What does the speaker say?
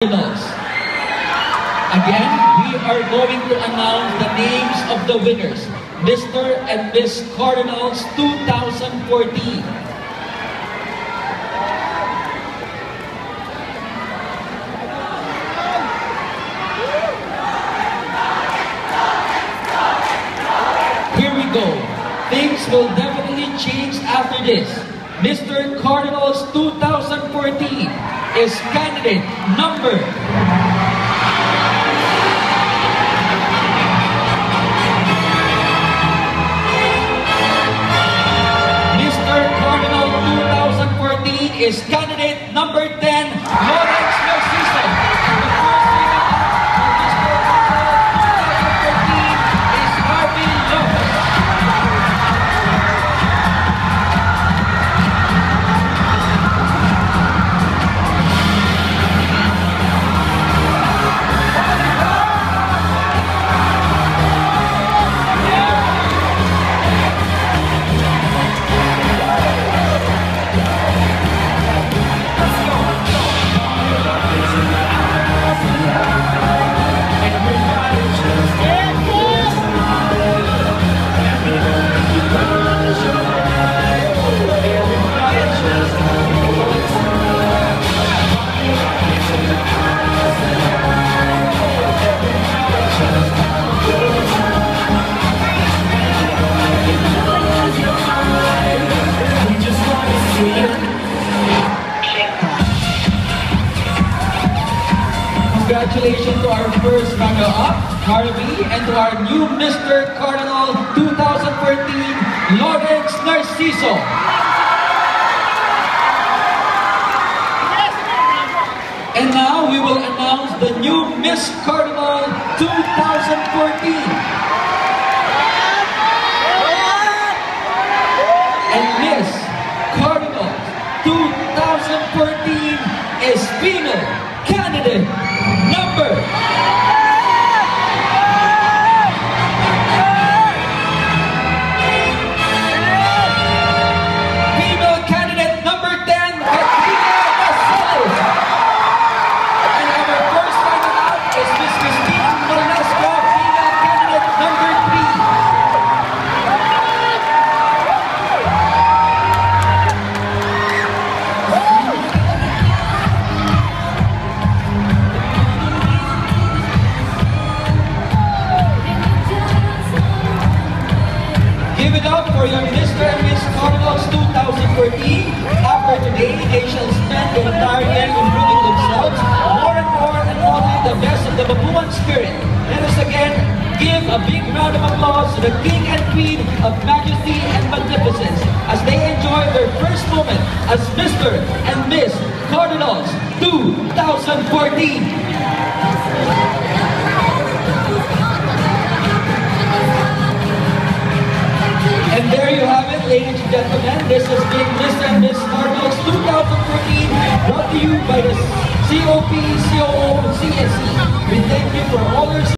Cardinals. Again, we are going to announce the names of the winners. Mr. and Miss Cardinals 2014. Here we go. Things will definitely change after this. Mr. Cardinals 2014 is candidate number is candidate number 10, Lawrence Narciso. And the first winner for Mr. Cardinal 2014 is Harvey Lopez. Congratulations to our first runner-up, Harvey, and to our new Mr. Cardinal 2014, Lawrence Narciso. And now we will announce the new Miss Cardinal 2014. And Miss Cardinal 2014 is female candidate number female candidate number 10, Katrina Baseles. And our first runner-up is Miss Christine Molasco, female candidate number 3. Give it up for your Mr. and Miss Cardinals 2014. After today, they shall spend the entire day improving themselves more and more and modeling the best of the Babuan spirit. Let us again give a big round of applause to the King and Queen of Majesty and Magnificence as they enjoy their first moment as Mr. and Miss Cardinals 2014. And there you have it, ladies and gentlemen. This has been Mr. and Miss Cardinals 2014, brought to you by the COP, COO, CSE. We thank you for all your